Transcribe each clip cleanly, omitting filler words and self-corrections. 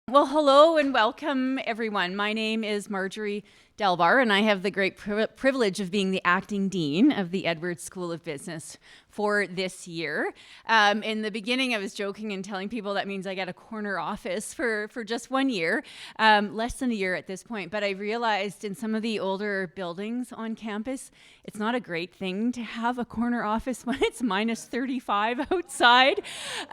Well, hello and welcome, everyone. My name is Marjorie Delbar, and I have the great privilege of being the acting dean of the Edwards School of Business for this year. In the beginning, I was joking and telling people that means I get a corner office for just 1 year, less than a year at this point. But I realized in some of the older buildings on campus, it's not a great thing to have a corner office when it's minus 35 outside.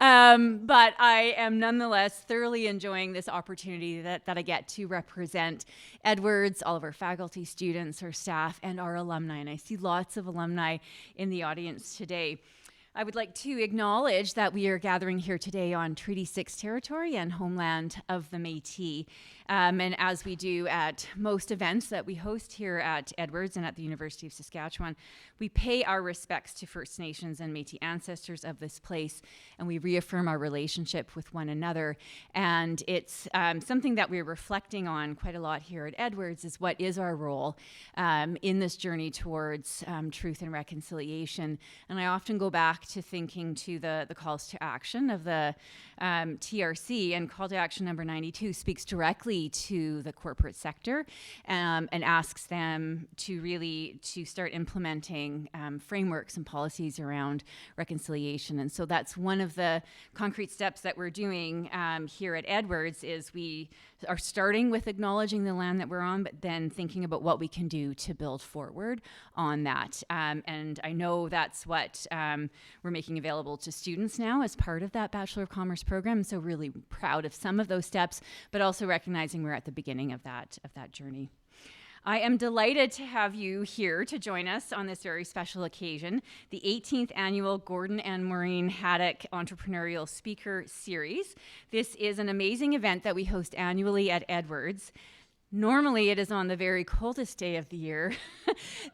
But I am nonetheless thoroughly enjoying this opportunity that I get to represent Edwards, all of our faculty, students, our staff, and our alumni. And I see lots of alumni in the audience today. I would like to acknowledge that we are gathering here today on Treaty 6 territory and homeland of the Métis. And as we do at most events that we host here at Edwards and at the University of Saskatchewan, we pay our respects to First Nations and Métis ancestors of this place, and we reaffirm our relationship with one another. And it's something that we're reflecting on quite a lot here at Edwards is what is our role in this journey towards truth and reconciliation. And I often go back to thinking to the calls to action of the TRC, and call to action number 92 speaks directly to the corporate sector and asks them to start implementing frameworks and policies around reconciliation. And so that's one of the concrete steps that we're doing here at Edwards is we are starting with acknowledging the land that we're on, but then thinking about what we can do to build forward on that. And I know that's what we're making available to students now as part of that Bachelor of Commerce program. So really proud of some of those steps, but also recognizing we're at the beginning of that journey. I am delighted to have you here to join us on this very special occasion, the 18th annual Gordon and Maureen Haddock Entrepreneurial Speaker Series. This is an amazing event that we host annually at Edwards. Normally it is on the very coldest day of the year.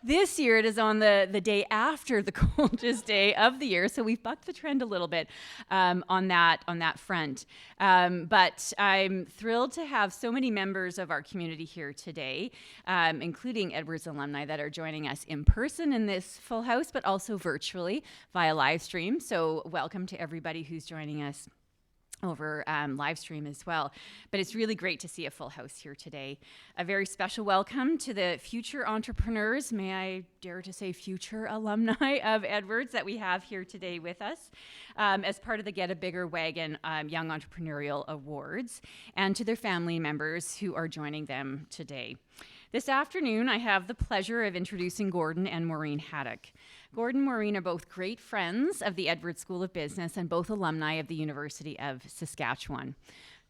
This year it is on the day after the coldest day of the year, so we've bucked the trend a little bit on that front. But I'm thrilled to have so many members of our community here today, including Edwards alumni that are joining us in person in this full house, but also virtually via live stream. So welcome to everybody who's joining us over live stream as well. But it's really great to see a full house here today. A very special welcome to the future entrepreneurs, may I dare to say future alumni of Edwards that we have here today with us as part of the Get a Bigger Wagon Young Entrepreneurial Awards, and to their family members who are joining them today. This afternoon, I have the pleasure of introducing Gordon and Maureen Haddock. Gordon and Maureen are both great friends of the Edwards School of Business and both alumni of the University of Saskatchewan.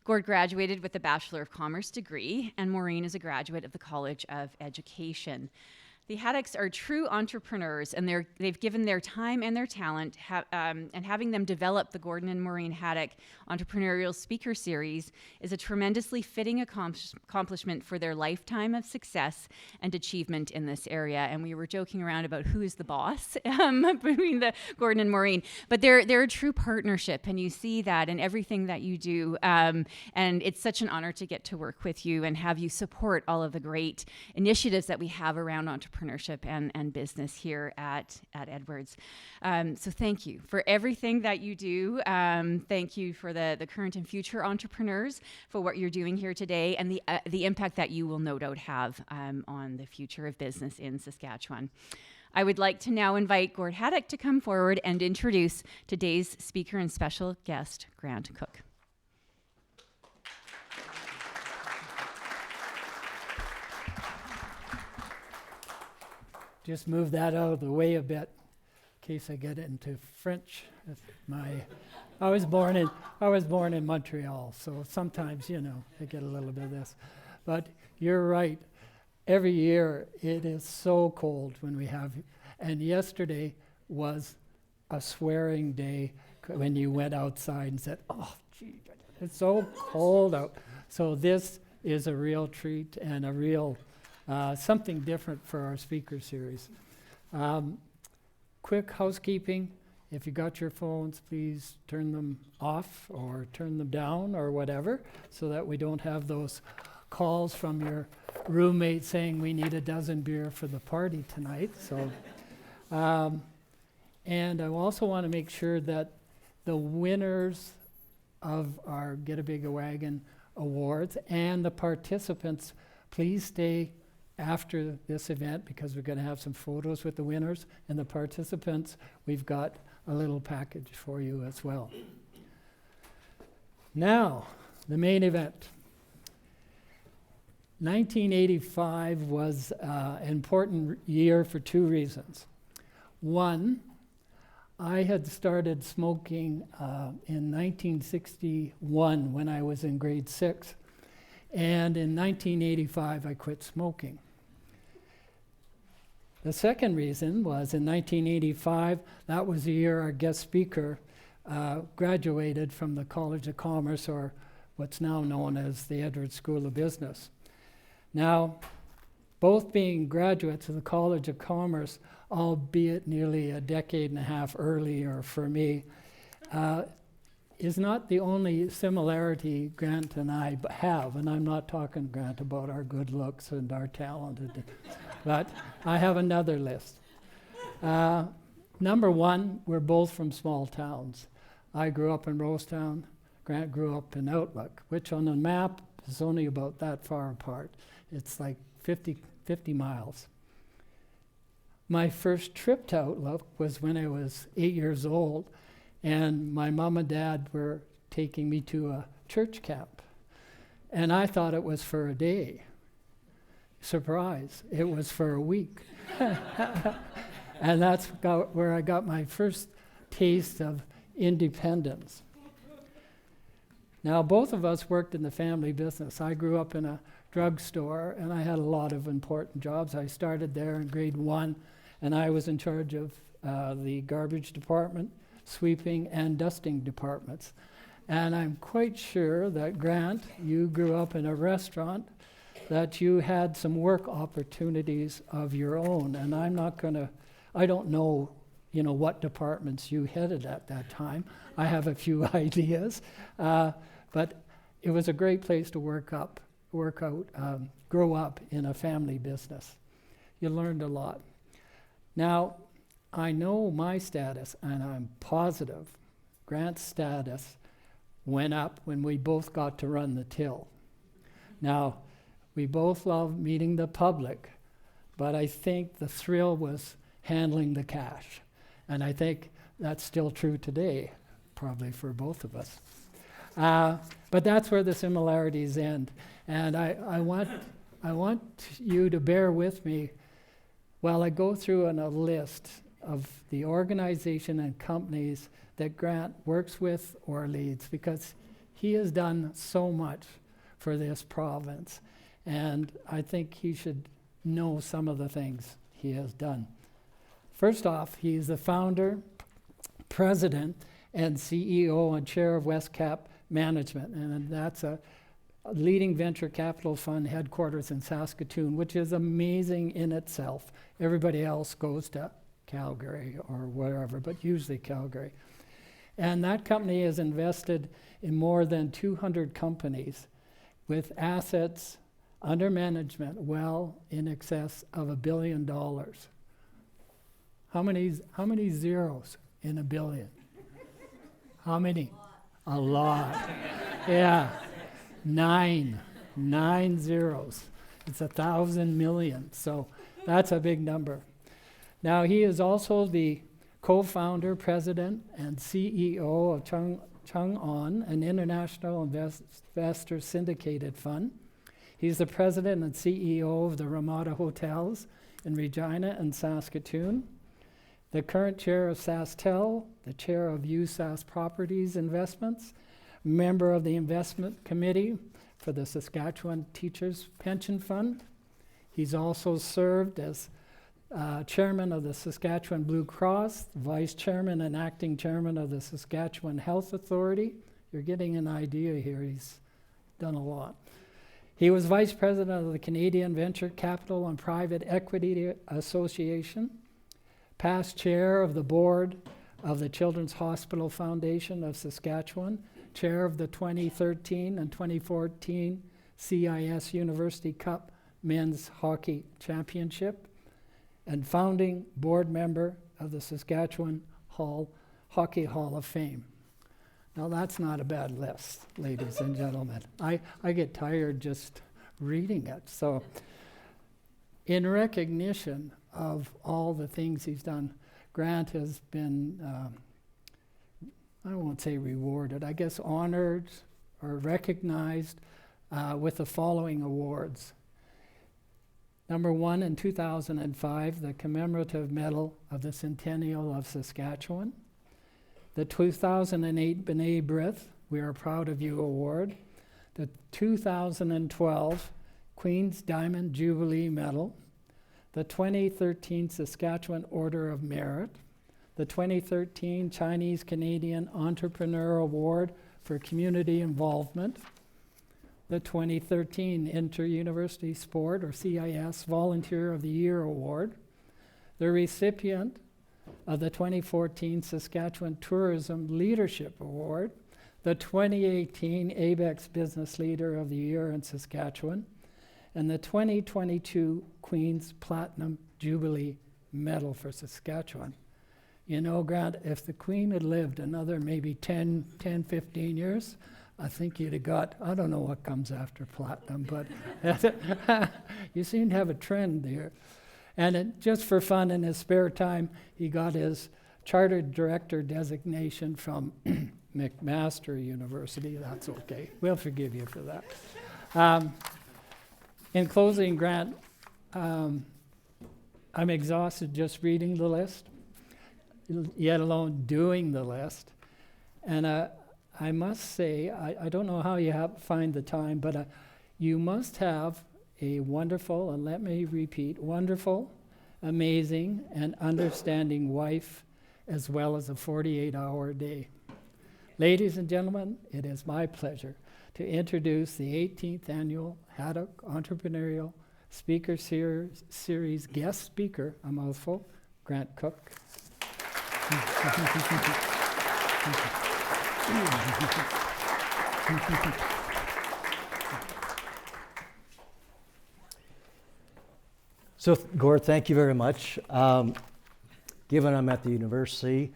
Gord graduated with a Bachelor of Commerce degree, and Maureen is a graduate of the College of Education. The Haddocks are true entrepreneurs, and they've given their time and their talent, and having them develop the Gordon and Maureen Haddock Entrepreneurial Speaker Series is a tremendously fitting accomplishment for their lifetime of success and achievement in this area. And we were joking around about who is the boss between the Gordon and Maureen, but they're a true partnership, and you see that in everything that you do. And it's such an honor to get to work with you and have you support all of the great initiatives that we have around entrepreneurship and business here at Edwards. So thank you for everything that you do. Thank you for the current and future entrepreneurs for what you're doing here today, and the impact that you will no doubt have on the future of business in Saskatchewan. I would like to now invite Gord Haddock to come forward and introduce today's speaker and special guest, Grant Kook. Just move that out of the way a bit in case I get into French. I was born in Montreal, so sometimes, I get a little bit of this. But you're right. Every year it is so cold when we have, and yesterday was a swearing day when you went outside and said, "Oh, gee, it's so cold out." So this is a real treat and a real something different for our speaker series. Quick housekeeping. If you got your phones, please turn them off or turn them down or whatever, so that we don't have those calls from your roommate saying we need a dozen beer for the party tonight. So, and I also want to make sure that the winners of our Get a Bigger Wagon awards. And the participants, please stay after this event because we're going to have some photos with the winners. And the participants, we've got a little package for you as well. Now, the main event. 1985 was an important year for two reasons. One, I had started smoking in 1961 when I was in grade 6. And in 1985, I quit smoking. The second reason was in 1985, that was the year our guest speaker graduated from the College of Commerce, or what's now known as the Edwards School of Business. Now, both being graduates of the College of Commerce, albeit nearly a decade and a half earlier for me, is not the only similarity Grant and I have. And I'm not talking, Grant, about our good looks and our talent, but I have another list. Number one, we're both from small towns. I grew up in Rosetown. Grant grew up in Outlook, which on the map is only about that far apart. It's like 50 miles. My first trip to Outlook was when I was 8 years old, and my mom and dad were taking me to a church camp. And I thought it was for a day. Surprise, it was for a week. And that's where I got my first taste of independence. Now, both of us worked in the family business. I grew up in a drugstore, and I had a lot of important jobs. I started there in grade 1, and I was in charge of the garbage department, sweeping, and dusting departments. And I'm quite sure that, Grant, you grew up in a restaurant, that you had some work opportunities of your own. And I don't know, what departments you headed at that time. I have a few ideas. But it was a great place to grow up in a family business. You learned a lot. Now, I know my status, and I'm positive Grant's status went up when we both got to run the till. Now, we both love meeting the public, but I think the thrill was handling the cash. And I think that's still true today, probably for both of us. But that's where the similarities end. And I want you to bear with me while I go through a list of the organization and companies that Grant works with or leads, because he has done so much for this province. And I think he should know some of the things he has done. First off, he's the founder, president, and CEO and chair of Westcap Mgt. And that's a leading venture capital fund headquarters in Saskatoon, which is amazing in itself. Everybody else goes to Calgary or wherever, but usually Calgary. And that company has invested in more than 200 companies with assets under management well in excess of $1 billion. How many zeros in a billion? How many? A lot. Yeah. 9 zeros. It's 1,000 million. So that's a big number. Now, he is also the co-founder, president, and CEO of Cheung, an international investor syndicated fund. He's the president and CEO of the Ramada Hotels in Regina and Saskatoon, the current chair of SaskTel, the chair of USAS Properties Investments, member of the investment committee for the Saskatchewan Teachers Pension Fund. He's also served as chairman of the Saskatchewan Blue Cross, vice chairman and acting chairman of the Saskatchewan Health Authority. You're getting an idea here. He's done a lot. He was vice president of the Canadian Venture Capital and Private Equity Association, past chair of the board of the Children's Hospital Foundation of Saskatchewan, chair of the 2013 and 2014 CIS University Cup Men's Hockey Championship, and founding board member of the Saskatchewan Hockey Hall of Fame. Now that's not a bad list, ladies and gentlemen. I get tired just reading it. So in recognition of all the things he's done, Grant has been, I won't say rewarded, I guess honored or recognized with the following awards. Number one, in 2005, the Commemorative Medal of the Centennial of Saskatchewan. The 2008 B'nai B'rith, We Are Proud of You Award. The 2012 Queen's Diamond Jubilee Medal. The 2013 Saskatchewan Order of Merit. The 2013 Chinese-Canadian Entrepreneurial Award for Community Involvement. The 2013 Inter-University Sport, or CIS, Volunteer of the Year Award. The recipient of the 2014 Saskatchewan Tourism Leadership Award. The 2018 ABEX Business Leader of the Year in Saskatchewan. And the 2022 Queen's Platinum Jubilee Medal for Saskatchewan. You know, Grant, if the Queen had lived another maybe 10, 15 years, I think you'd have got, I don't know what comes after platinum, but you seem to have a trend there. And just for fun, in his spare time, he got his Chartered Director designation from McMaster University. That's okay. We'll forgive you for that. In closing, Grant, I'm exhausted just reading the list, yet alone doing the list. And I must say, I don't know how you find the time, but you must have a wonderful, and let me repeat, wonderful, amazing, and understanding wife, as well as a 48-hour day. Ladies and gentlemen, it is my pleasure to introduce the 18th Annual Haddock Entrepreneurial Speaker Series guest speaker, a mouthful, Grant Kook. So, Gord, thank you very much. Given I'm at the university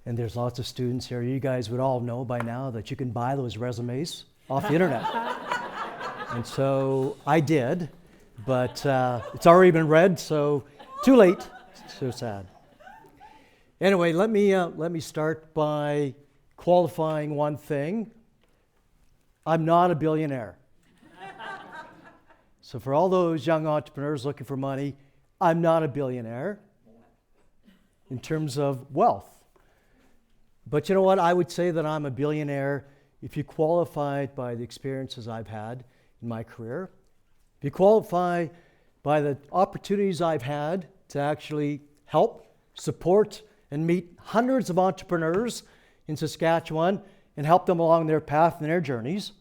and there's lots of students here, you guys would all know by now that you can buy those resumes off the internet. And so I did, but it's already been read, so too late. So sad. Anyway, let me start by qualifying one thing. I'm not a billionaire. So for all those young entrepreneurs looking for money, I'm not a billionaire in terms of wealth. But you know what? I would say that I'm a billionaire if you qualify it by the experiences I've had in my career. If you qualify by the opportunities I've had to actually help, support, and meet hundreds of entrepreneurs in Saskatchewan and help them along their path and their journeys.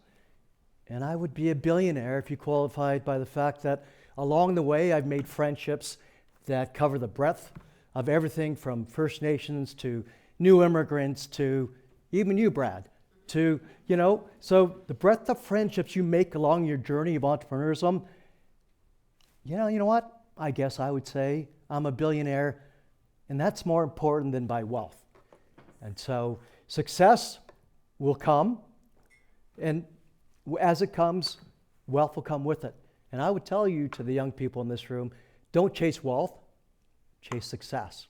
And I would be a billionaire if you qualified by the fact that along the way I've made friendships that cover the breadth of everything from First Nations to new immigrants to even you, Brad, to, so the breadth of friendships you make along your journey of entrepreneurism, you know what? I guess I would say I'm a billionaire, and that's more important than by wealth. And so success will come, and as it comes, wealth will come with it. And I would tell you, to the young people in this room, don't chase wealth, chase success.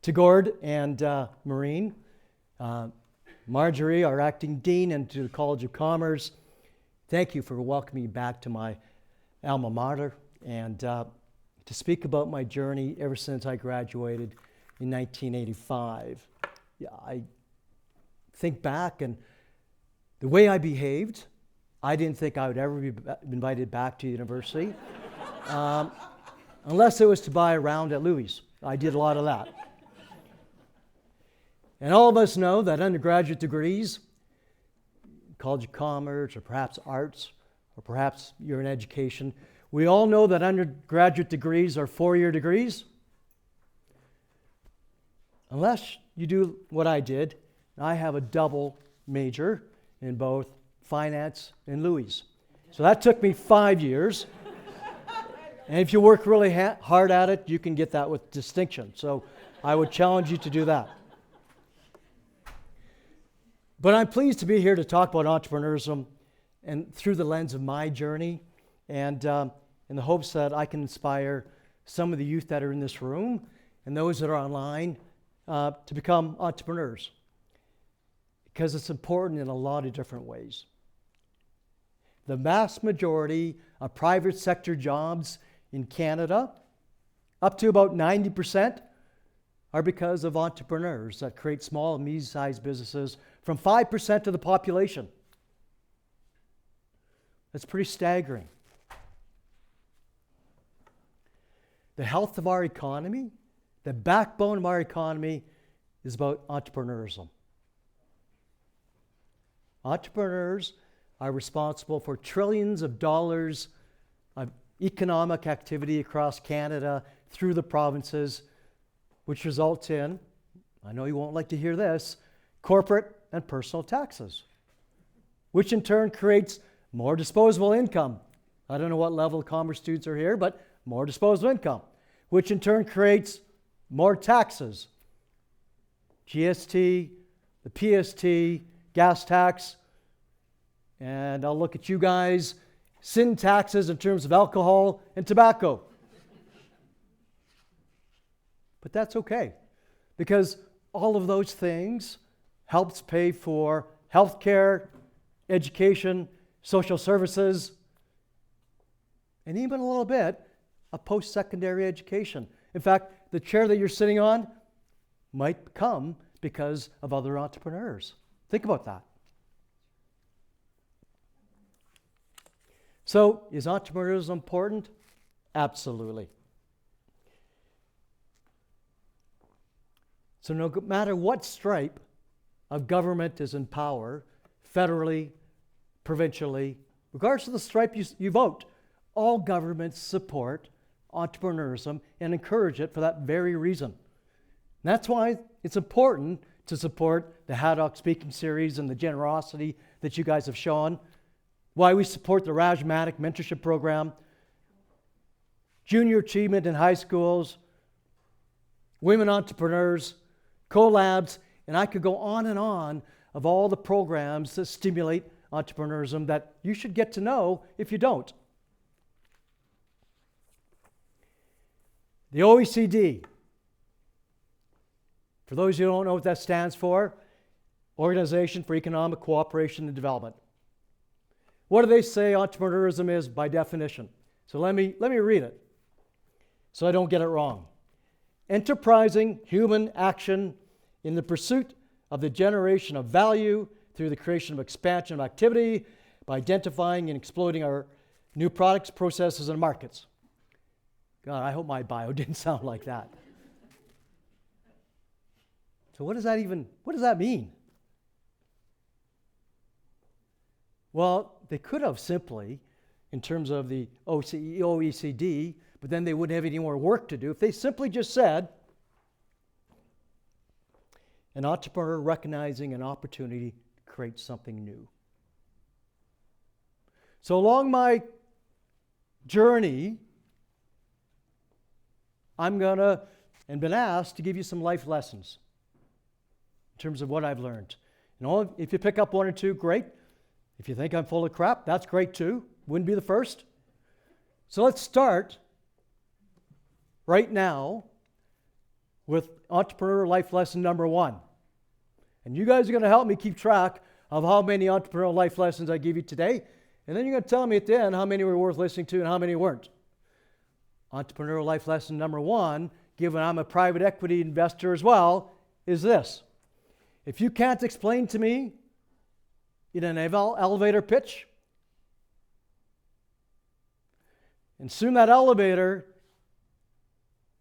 To Gord and Maureen, Marjorie, our acting dean, and to the College of Commerce, thank you for welcoming me back to my alma mater and to speak about my journey ever since I graduated in 1985. Yeah, I think back, and the way I behaved, I didn't think I would ever be invited back to university, unless it was to buy a round at Louis. I did a lot of that. And all of us know that undergraduate degrees, College of Commerce, or perhaps arts, or perhaps you're in education, we all know that undergraduate degrees are 4-year degrees. Unless you do what I did, I have a double major in both finance and Louis. So that took me 5 years. And if you work really hard at it, you can get that with distinction. So I would challenge you to do that. But I'm pleased to be here to talk about entrepreneurship and through the lens of my journey, and in the hopes that I can inspire some of the youth that are in this room and those that are online to become entrepreneurs, because it's important in a lot of different ways. The vast majority of private sector jobs in Canada, up to about 90%, are because of entrepreneurs that create small and medium-sized businesses from 5% of the population. That's pretty staggering. The health of our economy, the backbone of our economy, is about entrepreneurship. Entrepreneurs are responsible for trillions of dollars of economic activity across Canada through the provinces, which results in, I know you won't like to hear this, corporate and personal taxes, which in turn creates more disposable income. I don't know what level of commerce students are here, but more disposable income, which in turn creates more taxes. GST, the PST, gas tax, and I'll look at you guys, sin taxes in terms of alcohol and tobacco. But that's okay, because all of those things helps pay for healthcare, education, social services, and even a little bit of post-secondary education. In fact, the chair that you're sitting on might come because of other entrepreneurs. Think about that. So, is entrepreneurship important? Absolutely. So no matter what stripe of government is in power, federally, provincially, regardless of the stripe you vote, all governments support entrepreneurship and encourage it for that very reason. And that's why it's important to support the Haddock speaking series and the generosity that you guys have shown, why we support the Rajmatic mentorship program, junior achievement in high schools, women entrepreneurs, collabs, and I could go on and on of all the programs that stimulate entrepreneurship that you should get to know if you don't. The OECD, for those who don't know what that stands for, Organization for Economic Cooperation and Development. What do they say entrepreneurship is by definition? So let me read it so I don't get it wrong. Enterprising human action in the pursuit of the generation of value through the creation of expansion of activity by identifying and exploiting our new products, processes, and markets. God, I hope my bio didn't sound like that. So what does that mean? Well, they could have simply, in terms of the OECD, but then they wouldn't have any more work to do. If they simply just said, an entrepreneur recognizing an opportunity to create something new. So along my journey, I'm gonna, and been asked to give you some life lessons in terms of what I've learned. You know, if you pick up one or two, great. If you think I'm full of crap, that's great too. Wouldn't be the first. So let's start right now with entrepreneur life lesson number 1. And you guys are going to help me keep track of how many entrepreneurial life lessons I give you today. And then you're going to tell me at the end how many were worth listening to and how many weren't. Entrepreneurial life lesson number 1, given I'm a private equity investor as well, is this. If you can't explain to me in an elevator pitch, and soon that elevator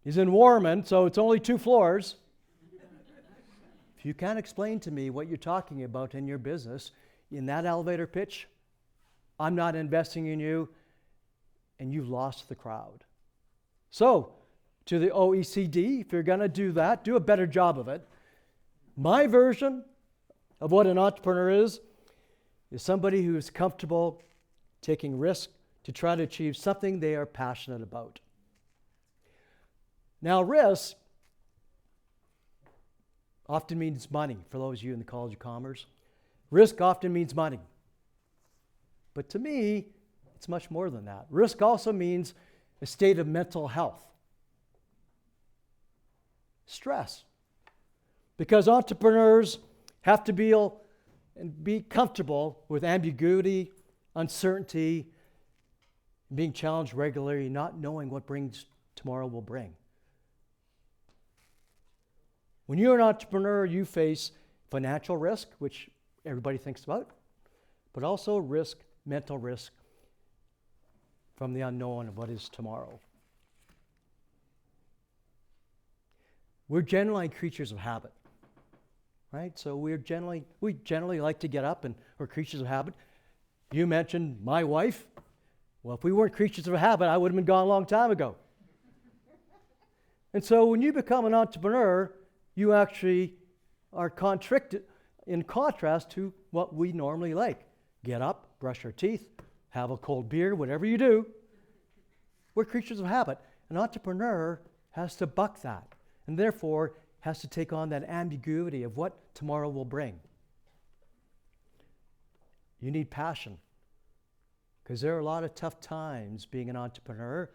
is in Warman, so it's only 2 floors. If you can't explain to me what you're talking about in your business in that elevator pitch, I'm not investing in you, and you've lost the crowd. So, to the OECD, if you're going to do that, do a better job of it. My version of what an entrepreneur is somebody who is comfortable taking risk to try to achieve something they are passionate about. Now, risk often means money for those of you in the College of Commerce. Risk often means money. But to me, it's much more than that. Risk also means a state of mental health. Stress. Because entrepreneurs have to be comfortable with ambiguity, uncertainty, being challenged regularly, not knowing what tomorrow will bring. When you're an entrepreneur, you face financial risk, which everybody thinks about, but also risk, mental risk from the unknown of what is tomorrow. We're generally creatures of habit, right? So we generally like to get up and we're creatures of habit. You mentioned my wife. Well, if we weren't creatures of habit, I would have been gone a long time ago. And so when you become an entrepreneur, you actually are in contrast to what we normally like. Get up, brush our teeth, have a cold beer, whatever you do. We're creatures of habit. An entrepreneur has to buck that, and therefore has to take on that ambiguity of what tomorrow will bring. You need passion, because there are a lot of tough times being an entrepreneur,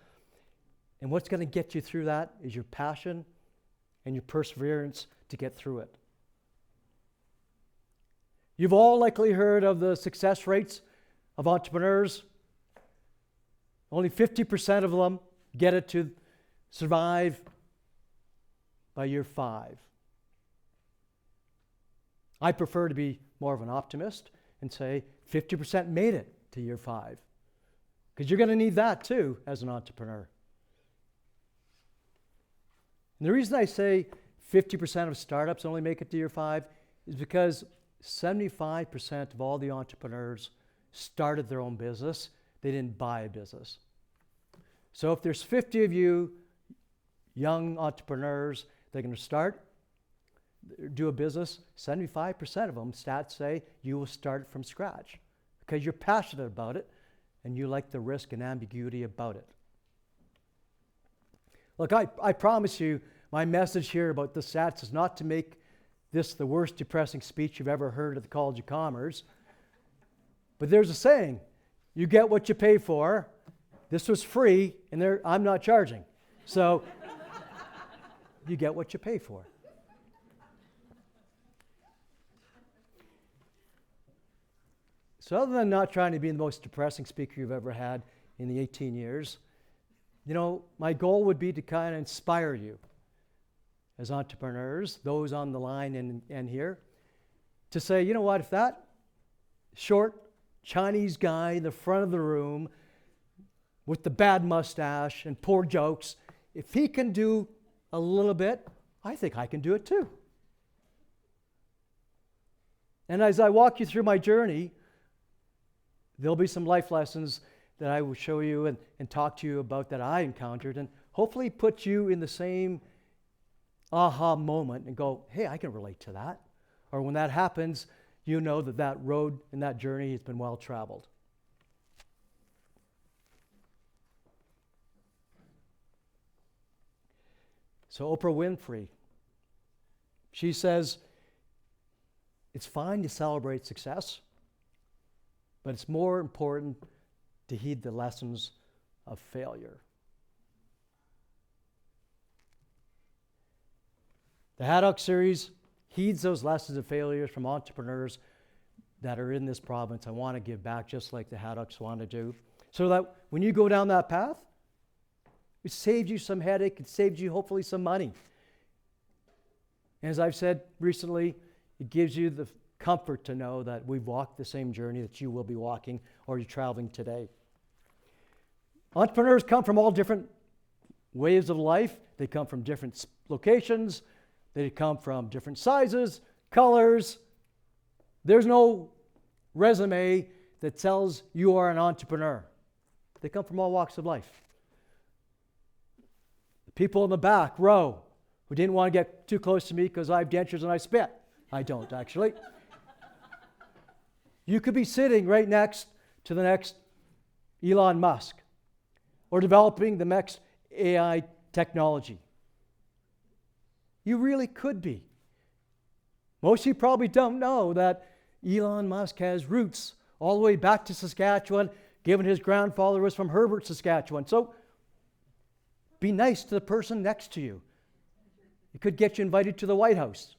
and what's going to get you through that is your passion and your perseverance to get through it. You've all likely heard of the success rates of entrepreneurs. Only 50% of them get it to survive by year 5. I prefer to be more of an optimist and say 50% made it to year 5. Because you're going to need that too as an entrepreneur. And the reason I say 50% of startups only make it to year 5 is because 75% of all the entrepreneurs started their own business. They didn't buy a business. So if there's 50 of you young entrepreneurs that are going to do a business, 75% of them, stats say, you will start from scratch because you're passionate about it and you like the risk and ambiguity about it. Look, I promise you, my message here about the stats is not to make this the worst depressing speech you've ever heard at the College of Commerce. But there's a saying, you get what you pay for. This was free, and I'm not charging. So you get what you pay for. So other than not trying to be the most depressing speaker you've ever had in the 18 years, my goal would be to kind of inspire you as entrepreneurs, those on the line and here, to say, you know what, if that short Chinese guy in the front of the room with the bad mustache and poor jokes, if he can do a little bit, I think I can do it too. And as I walk you through my journey, there'll be some life lessons that I will show you and talk to you about that I encountered, and hopefully put you in the same aha moment and go, hey, I can relate to that. Or when that happens, you know that road and that journey has been well traveled. So Oprah Winfrey, she says, it's fine to celebrate success, but it's more important to heed the lessons of failure. The Haddock series heeds those lessons of failures from entrepreneurs that are in this province. I want to give back just like the Haddocks want to do, so that when you go down that path, it saves you some headache, it saves you hopefully some money. And as I've said recently, it gives you the comfort to know that we've walked the same journey that you will be walking or you're traveling today. Entrepreneurs come from all different ways of life. They come from different locations. They come from different sizes, colors. There's no resume that tells you are an entrepreneur. They come from all walks of life. The people in the back row who didn't want to get too close to me because I have dentures and I spit. I don't, actually. You could be sitting right next to the next Elon Musk or developing the next AI technology. You really could be. Most of you probably don't know that Elon Musk has roots all the way back to Saskatchewan, given his grandfather was from Herbert, Saskatchewan. So be nice to the person next to you. It could get you invited to the White House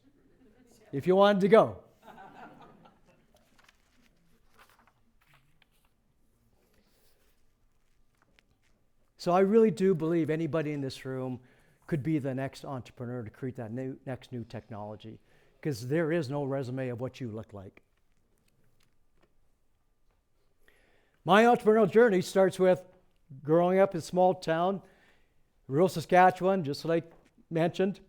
if you wanted to go. So I really do believe anybody in this room could be the next entrepreneur to create that next new technology, because there is no resume of what you look like. My entrepreneurial journey starts with growing up in a small town, rural Saskatchewan, just like mentioned,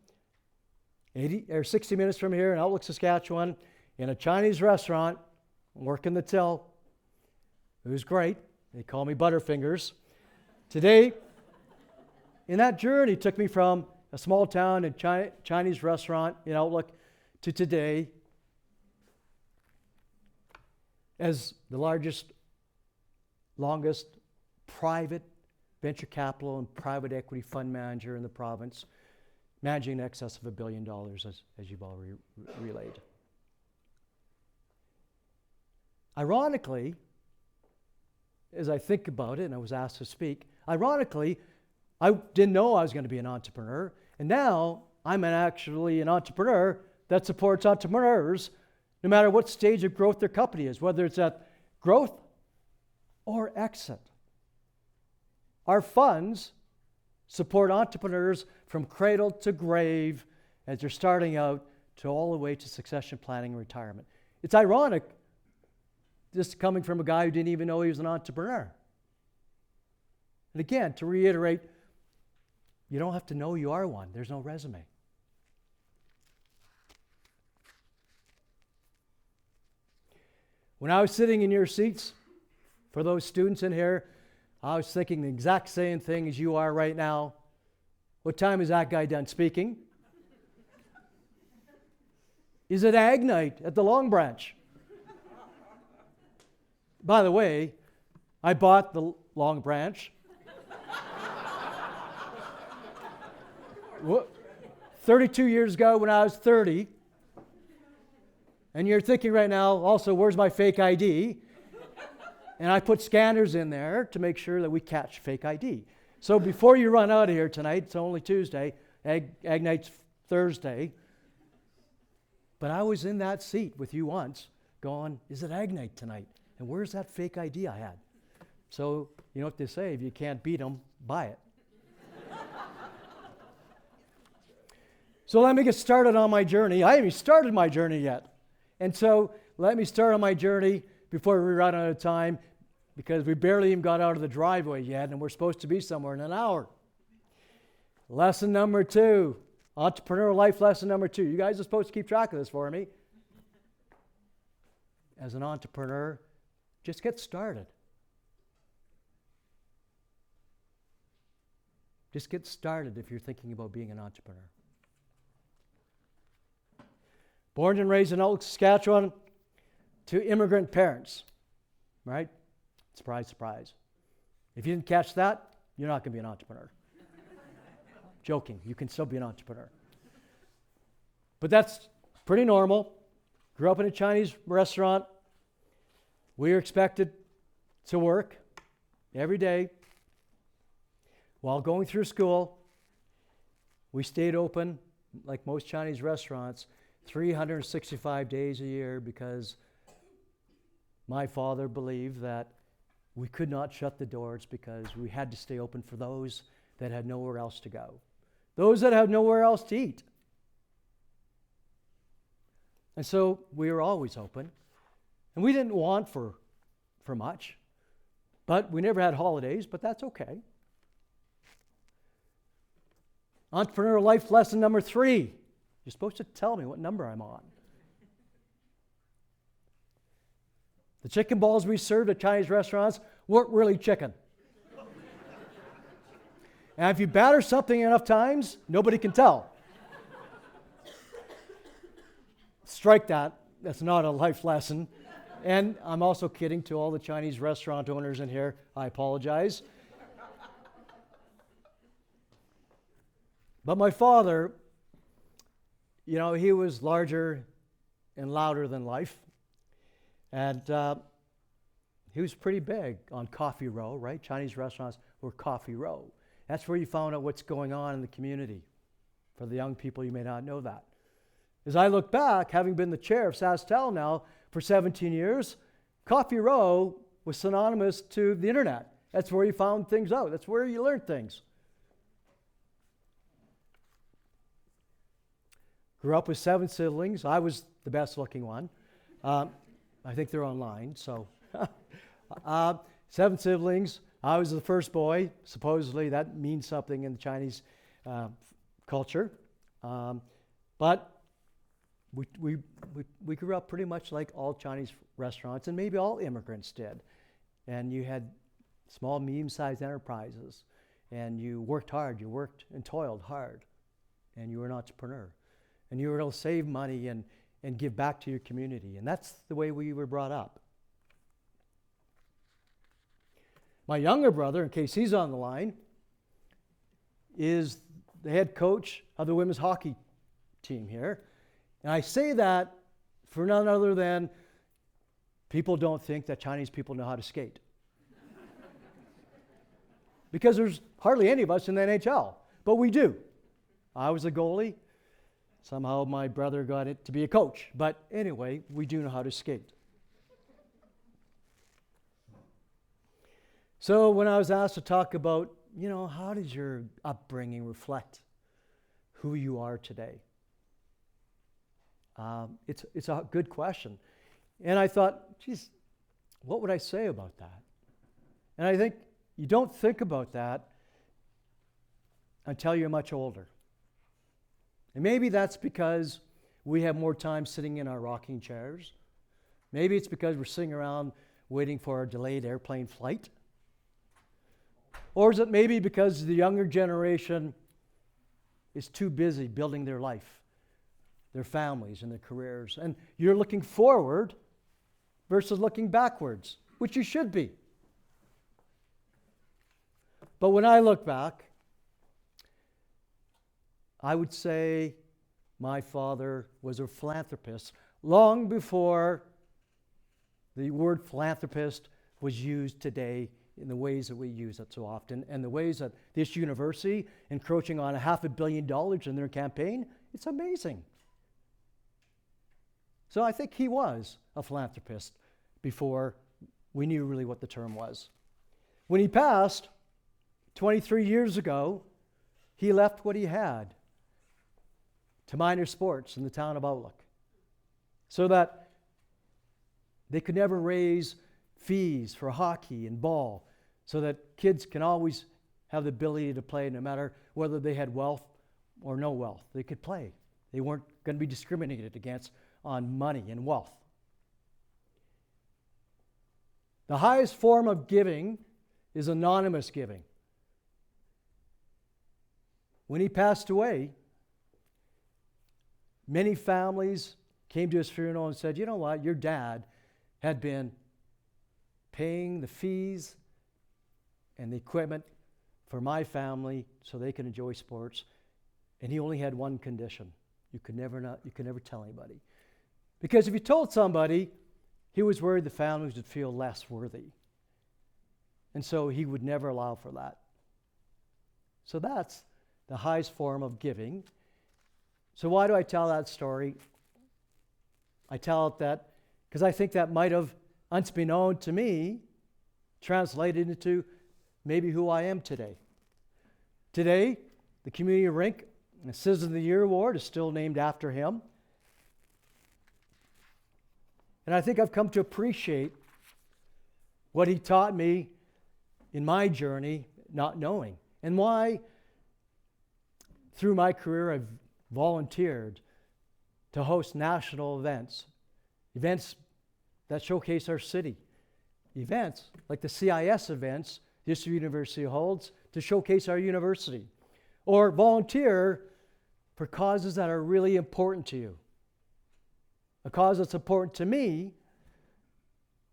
60 minutes from here in Outlook, Saskatchewan, in a Chinese restaurant, working the till. It was great. They call me Butterfingers. Today, in that journey, took me from a small town and Chinese restaurant in Outlook to today as the largest, longest private venture capital and private equity fund manager in the province, managing in excess of $1 billion, as you've already relayed. Ironically, as I think about it, and I was asked to speak, ironically, I didn't know I was going to be an entrepreneur, and now I'm actually an entrepreneur that supports entrepreneurs no matter what stage of growth their company is, whether it's at growth or exit. Our funds support entrepreneurs from cradle to grave as they're starting out to all the way to succession planning and retirement. It's ironic, this coming from a guy who didn't even know he was an entrepreneur. And again, to reiterate, you don't have to know you are one. There's no resume. When I was sitting in your seats, for those students in here, I was thinking the exact same thing as you are right now. What time is that guy done speaking? Is it ag night at the Long Branch? By the way, I bought the Long Branch 32 years ago when I was 30. And you're thinking right now, also, where's my fake ID? And I put scanners in there to make sure that we catch fake ID. So before you run out of here tonight, it's only Tuesday, Ag Night's Thursday, but I was in that seat with you once going, is it Ag Night tonight? And where's that fake ID I had? So you know what they say, if you can't beat them, buy it. So let me get started on my journey. I haven't even started my journey yet. And so let me start on my journey before we run out of time, because we barely even got out of the driveway yet, and we're supposed to be somewhere in an hour. Lesson number 2, entrepreneurial life lesson number 2. You guys are supposed to keep track of this for me. As an entrepreneur, just get started. Just get started if you're thinking about being an entrepreneur. Born and raised in Outlook, Saskatchewan, to immigrant parents, right? Surprise, surprise. If you didn't catch that, you're not going to be an entrepreneur. Joking, you can still be an entrepreneur. But that's pretty normal. Grew up in a Chinese restaurant. We were expected to work every day. While going through school, we stayed open, like most Chinese restaurants, 365 days a year, because my father believed that we could not shut the doors because we had to stay open for those that had nowhere else to go, those that had nowhere else to eat. And so we were always open. And we didn't want for much, but we never had holidays, but that's okay. Entrepreneurial life lesson number 3. You're supposed to tell me what number I'm on. The chicken balls we served at Chinese restaurants weren't really chicken. And if you batter something enough times, nobody can tell. Strike that. That's not a life lesson. And I'm also kidding to all the Chinese restaurant owners in here. I apologize. But my father, you know, he was larger and louder than life. And he was pretty big on Coffee Row, right? Chinese restaurants were Coffee Row. That's where you found out what's going on in the community. For the young people, you may not know that. As I look back, having been the chair of SaskTel now for 17 years, Coffee Row was synonymous to the internet. That's where you found things out. That's where you learned things. Grew up with 7 siblings. I was the best looking one. I think they're online, so. 7 siblings. I was the first boy. Supposedly that means something in the Chinese culture. But we grew up pretty much like all Chinese restaurants, and maybe all immigrants did. And you had small, medium-sized enterprises, and you worked hard. You worked and toiled hard, and you were an entrepreneur. And you were able to save money and give back to your community. And that's the way we were brought up. My younger brother, in case he's on the line, is the head coach of the women's hockey team here. And I say that for none other than people don't think that Chinese people know how to skate. Because there's hardly any of us in the NHL, but we do. I was a goalie. Somehow my brother got it to be a coach. But anyway, we do know how to skate. So when I was asked to talk about, how does your upbringing reflect who you are today? It's a good question. And I thought, geez, what would I say about that? And I think you don't think about that until you're much older. And maybe that's because we have more time sitting in our rocking chairs. Maybe it's because we're sitting around waiting for a delayed airplane flight. Or is it maybe because the younger generation is too busy building their life, their families, and their careers, and you're looking forward versus looking backwards, which you should be. But when I look back, I would say my father was a philanthropist long before the word philanthropist was used today in the ways that we use it so often, and the ways that this university encroaching on $500 million in their campaign, it's amazing. So I think he was a philanthropist before we knew really what the term was. When he passed 23 years ago, he left what he had to minor sports in the town of Outlook so that they could never raise fees for hockey and ball, so that kids can always have the ability to play no matter whether they had wealth or no wealth. They could play. They weren't going to be discriminated against on money and wealth. The highest form of giving is anonymous giving. When he passed away, many families came to his funeral and said, you know what, your dad had been paying the fees and the equipment for my family so they can enjoy sports, and he only had one condition. You could never tell anybody. Because if you told somebody, he was worried the families would feel less worthy. And so he would never allow for that. So that's the highest form of giving. So why do I tell that story? I tell it that because I think that might have, unbeknown to me, translated into maybe who I am today. Today, the community rink, the Citizen of the Year Award is still named after him. And I think I've come to appreciate what he taught me in my journey, not knowing. And why, through my career, I've volunteered to host national events that showcase our city, events like the CIS events this university holds to showcase our university, or volunteer for causes that are really important to you. A cause that's important to me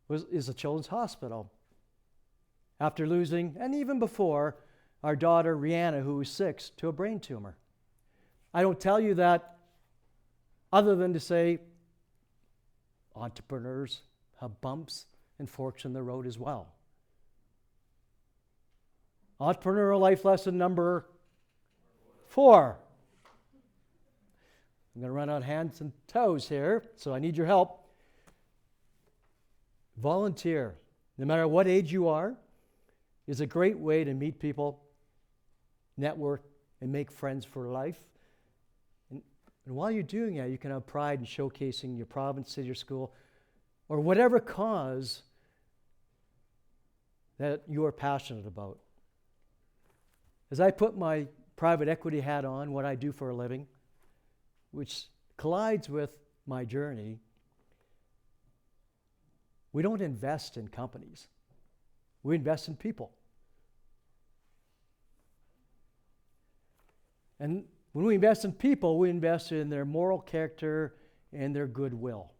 is a children's hospital. After losing, and even before, our daughter Rihanna, who was 6, to a brain tumor. I don't tell you that other than to say entrepreneurs have bumps and forks in the road as well. Entrepreneurial life lesson number 4. I'm going to run on hands and toes here, so I need your help. Volunteer, no matter what age you are, is a great way to meet people, network, and make friends for life. And while you're doing that, you can have pride in showcasing your province, city, or school, or whatever cause that you are passionate about. As I put my private equity hat on, what I do for a living, which collides with my journey, we don't invest in companies. We invest in people. And when we invest in people, we invest in their moral character and their goodwill,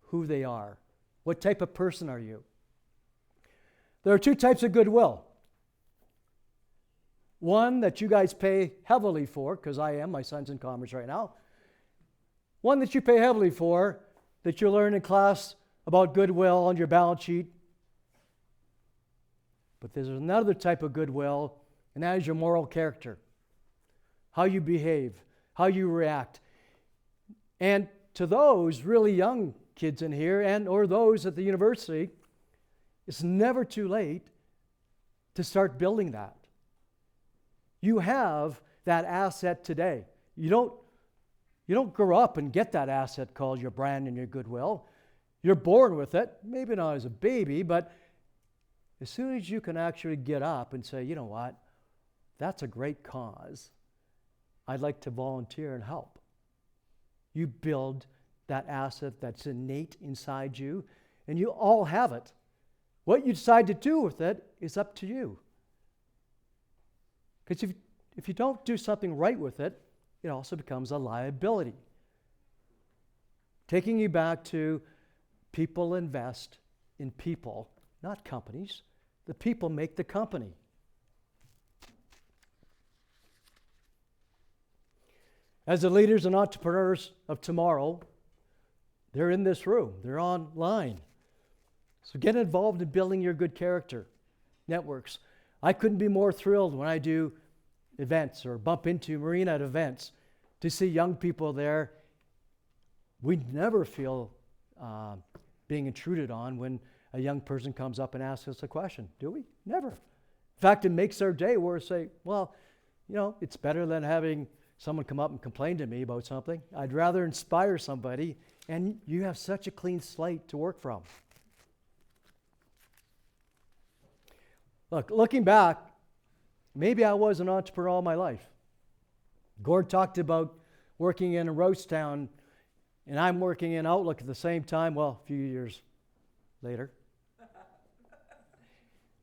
who they are. What type of person are you? There are 2 types of goodwill. One that you guys pay heavily for, because my son's in commerce right now. One that you pay heavily for, that you learn in class about goodwill on your balance sheet. But there's another type of goodwill, and that is your moral character. How you behave, how you react. And to those really young kids in here, or those at the university, it's never too late to start building that. You have that asset today. You don't grow up and get that asset called your brand and your goodwill. You're born with it, maybe not as a baby, but as soon as you can actually get up and say, you know what, that's a great cause. I'd like to volunteer and help. You build that asset that's innate inside you, and you all have it. What you decide to do with it is up to you. Because if you don't do something right with it, it also becomes a liability. Taking you back to people invest in people, not companies. The people make the company. As the leaders and entrepreneurs of tomorrow, they're in this room. They're online. So get involved in building your good character, networks. I couldn't be more thrilled when I do events or bump into Maureen at events to see young people there. We never feel being intruded on when a young person comes up and asks us a question, do we? Never. In fact, it makes our day where we say, well, it's better than having someone come up and complain to me about something. I'd rather inspire somebody, and you have such a clean slate to work from. Looking back, maybe I was an entrepreneur all my life. Gord talked about working in Roasttown, and I'm working in Outlook at the same time, a few years later.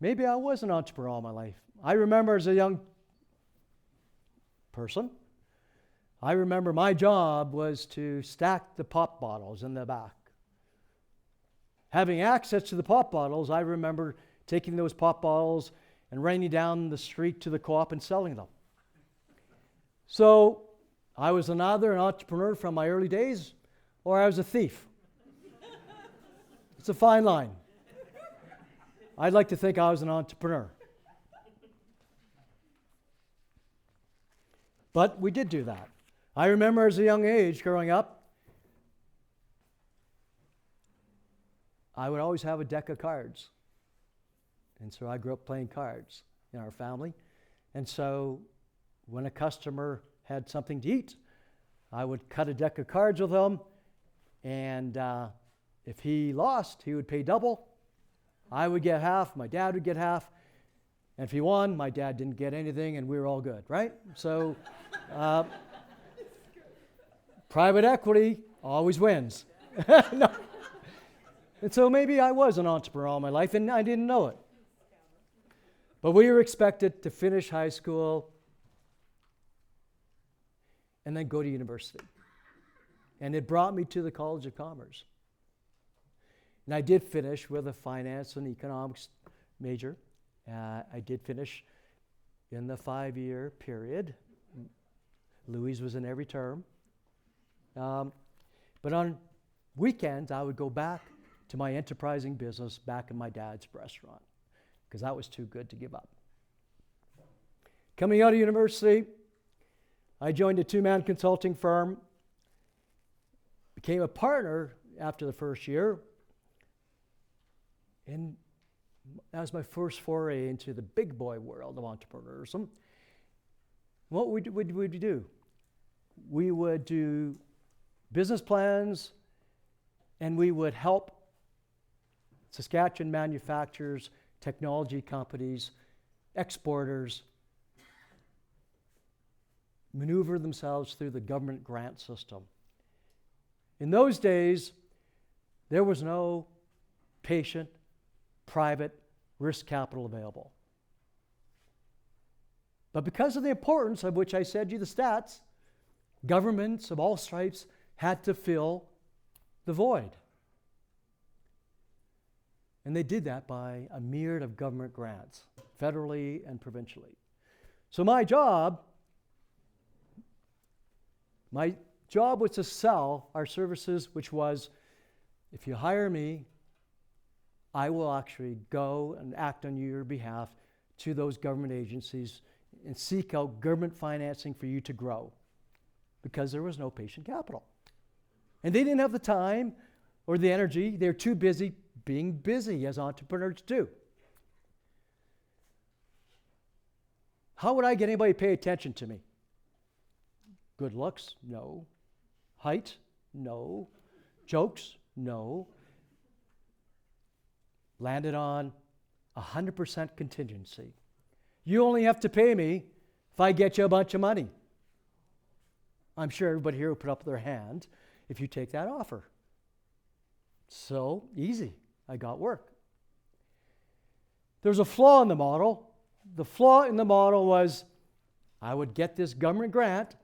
Maybe I was an entrepreneur all my life. I remember as a young person, I remember my job was to stack the pop bottles in the back. Having access to the pop bottles, I remember taking those pop bottles and running down the street to the co-op and selling them. So I was either an entrepreneur from my early days, or I was a thief. It's a fine line. I'd like to think I was an entrepreneur. But we did do that. I remember as a young age, growing up, I would always have a deck of cards. And so I grew up playing cards in our family. And so when a customer had something to eat, I would cut a deck of cards with them. And if he lost, he would pay double. I would get half, my dad would get half. And if he won, my dad didn't get anything, and we were all good, right? So private equity always wins. No. And so maybe I was an entrepreneur all my life, and I didn't know it. But we were expected to finish high school and then go to university. And it brought me to the College of Commerce. And I did finish with a finance and economics major. I did finish in the 5-year period. Louise was in every term. But on weekends, I would go back to my enterprising business back in my dad's restaurant, because that was too good to give up. Coming out of university, I joined a two-man consulting firm, became a partner after the first year, and that was my first foray into the big boy world of entrepreneurship. What would we do? We would do business plans, and we would help Saskatchewan manufacturers, technology companies, exporters maneuver themselves through the government grant system. In those days, there was no patient, private risk capital available. But because of the importance of which I said you the stats, governments of all stripes had to fill the void. And they did that by a myriad of government grants, federally and provincially. So my job was to sell our services, which was, if you hire me, I will actually go and act on your behalf to those government agencies and seek out government financing for you to grow, because there was no patient capital. And they didn't have the time or the energy. They're too busy being busy, as entrepreneurs do. How would I get anybody to pay attention to me? Good looks? No. Height? No. Jokes? No. Landed on 100% contingency. You only have to pay me if I get you a bunch of money. I'm sure everybody here will put up their hand if you take that offer. So easy. I got work. There's a flaw in the model. The flaw in the model was I would get this government grant,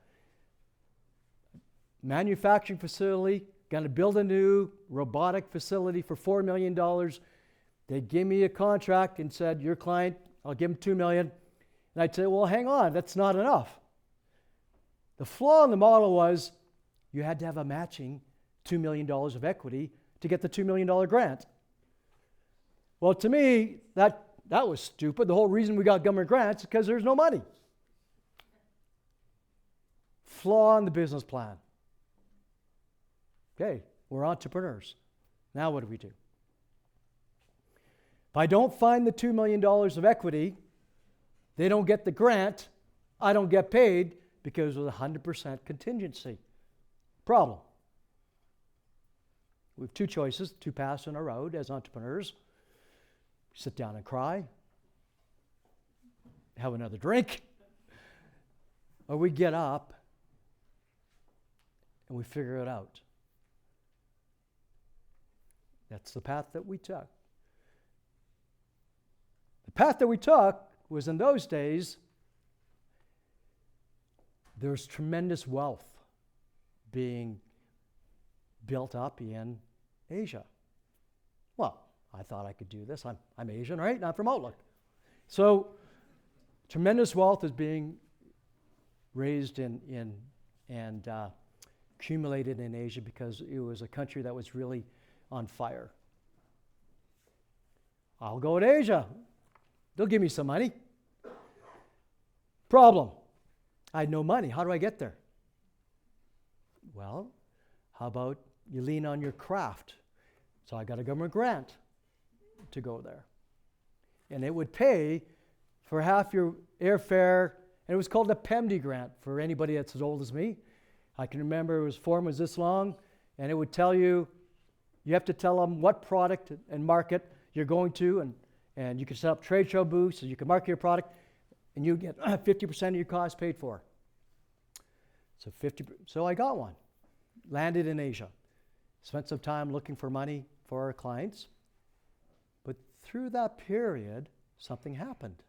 manufacturing facility, going to build a new robotic facility for $4 million. They'd give me a contract and said, your client, I'll give him $2 million. And I'd say, well, hang on, that's not enough. The flaw in the model was you had to have a matching $2 million of equity to get the $2 million grant. Well, to me, that was stupid. The whole reason we got government grants is because there's no money. Flaw in the business plan. Okay, we're entrepreneurs. Now what do we do? If I don't find the $2 million of equity, they don't get the grant, I don't get paid because of the 100% contingency. Problem. We have two choices, two paths on our road as entrepreneurs. Sit down and cry, have another drink, or we get up and we figure it out. That's the path that we took. The path that we took was, in those days, there was tremendous wealth being built up in Asia. Well, I thought I could do this. I'm Asian, right? I'm from Outlook. So tremendous wealth is being raised and accumulated in Asia because it was a country that was really on fire. I'll go to Asia. They'll give me some money. Problem. I had no money. How do I get there? Well, how about you lean on your craft? So I got a government grant to go there. And it would pay for half your airfare, and it was called a PEMD grant for anybody that's as old as me. I can remember form was this long, and it would tell you, you have to tell them what product and market you're going to, and you can set up trade show booths, and you can market your product, and you get 50% of your costs paid for. So I got one. Landed in Asia. Spent some time looking for money for our clients. But through that period, something happened.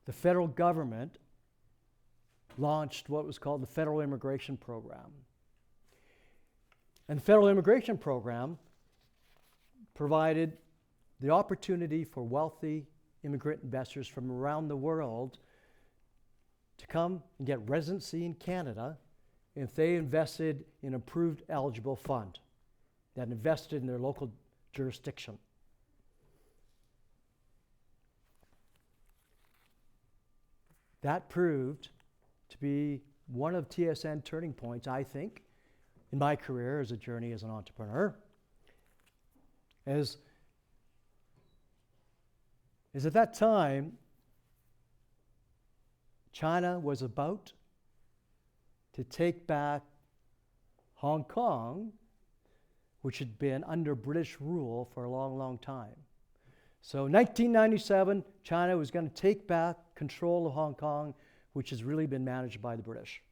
The federal government launched what was called the Federal Immigration Program. And the Federal Immigration Program provided the opportunity for wealthy immigrant investors from around the world to come and get residency in Canada if they invested in an approved eligible fund. that invested in their local jurisdiction. That proved to be one of TSN turning points, I think, in my career as a journey as an entrepreneur. As at that time, China was about to take back Hong Kong, which had been under British rule for a long, long time. So 1997, China was going to take back control of Hong Kong, which has really been managed by the British.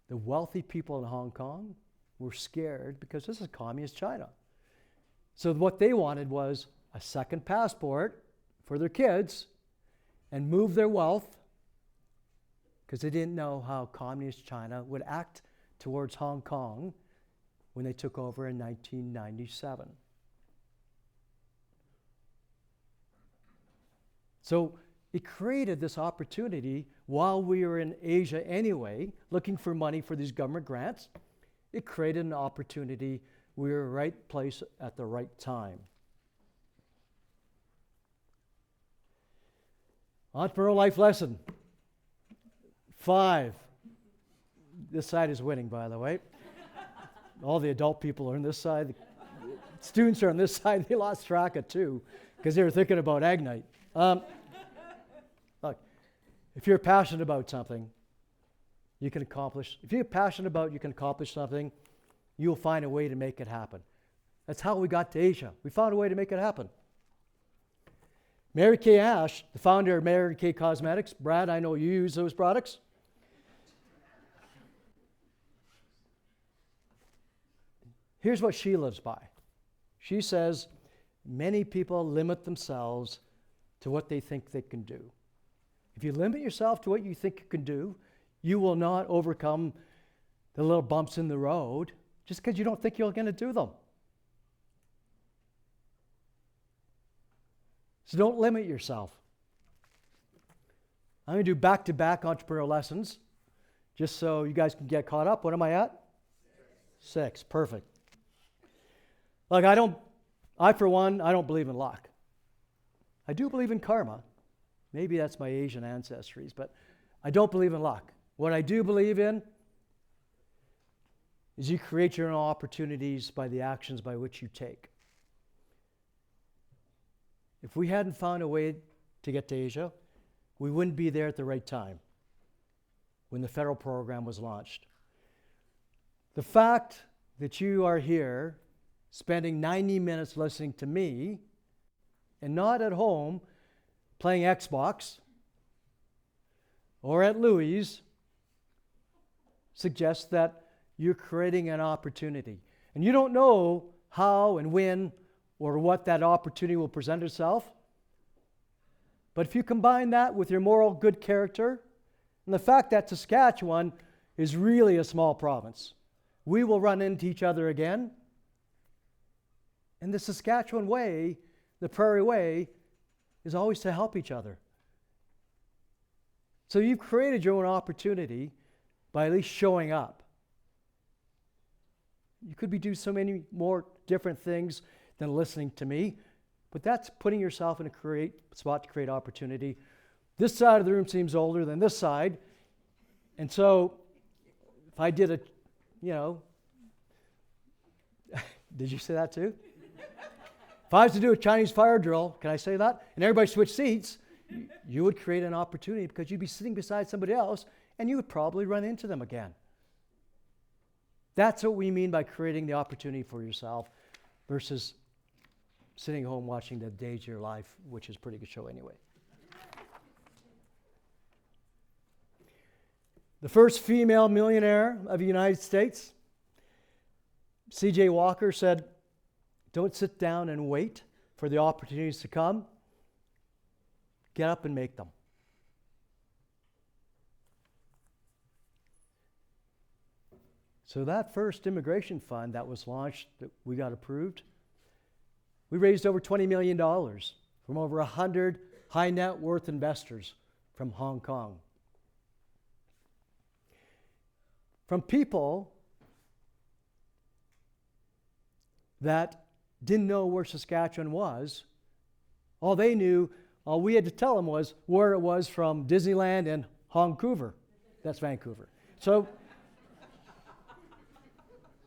The wealthy people in Hong Kong were scared because this is communist China. So what they wanted was a second passport for their kids and move their wealth because they didn't know how communist China would act towards Hong Kong when they took over in 1997. So it created this opportunity while we were in Asia anyway, looking for money for these government grants. It created an opportunity. We were in the right place at the right time. Entrepreneurial life lesson 5. This side is winning, by the way. All the adult people are on this side. The students are on this side. They lost track of 2 because they were thinking about Ag Night. Look, if you're passionate about something, you can accomplish. If you're passionate about, you can accomplish something. You'll find a way to make it happen. That's how we got to Asia. We found a way to make it happen. Mary Kay Ash, the founder of Mary Kay Cosmetics. Brad, I know you use those products. Here's what she lives by. She says, many people limit themselves to what they think they can do. If you limit yourself to what you think you can do, you will not overcome the little bumps in the road just because you don't think you're going to do them. So don't limit yourself. I'm going to do back-to-back entrepreneurial lessons just so you guys can get caught up. What am I at? 6. Perfect. Look, I for one, I don't believe in luck. I do believe in karma. Maybe that's my Asian ancestries, but I don't believe in luck. What I do believe in is you create your own opportunities by the actions by which you take. If we hadn't found a way to get to Asia, we wouldn't be there at the right time when the federal program was launched. The fact that you are here spending 90 minutes listening to me and not at home playing Xbox or at Louis suggests that you're creating an opportunity. And you don't know how and when or what that opportunity will present itself. But if you combine that with your moral good character and the fact that Saskatchewan is really a small province, we will run into each other again. And the Saskatchewan way, the Prairie way, is always to help each other. So you've created your own opportunity by at least showing up. You could be doing so many more different things than listening to me, but that's putting yourself in a spot to create opportunity. This side of the room seems older than this side, and so if I did did you say that too? If I was to do a Chinese fire drill, can I say that? And everybody switched seats, you would create an opportunity because you'd be sitting beside somebody else and you would probably run into them again. That's what we mean by creating the opportunity for yourself versus sitting home watching The Days of Your Life, which is a pretty good show anyway. The first female millionaire of the United States, C.J. Walker, said, "Don't sit down and wait for the opportunities to come. Get up and make them." So that first immigration fund that was launched, that we got approved, we raised over $20 million from over 100 high net worth investors from Hong Kong. From people that didn't know where Saskatchewan was. All they knew, all we had to tell them was where it was from Disneyland and Vancouver. That's Vancouver. So,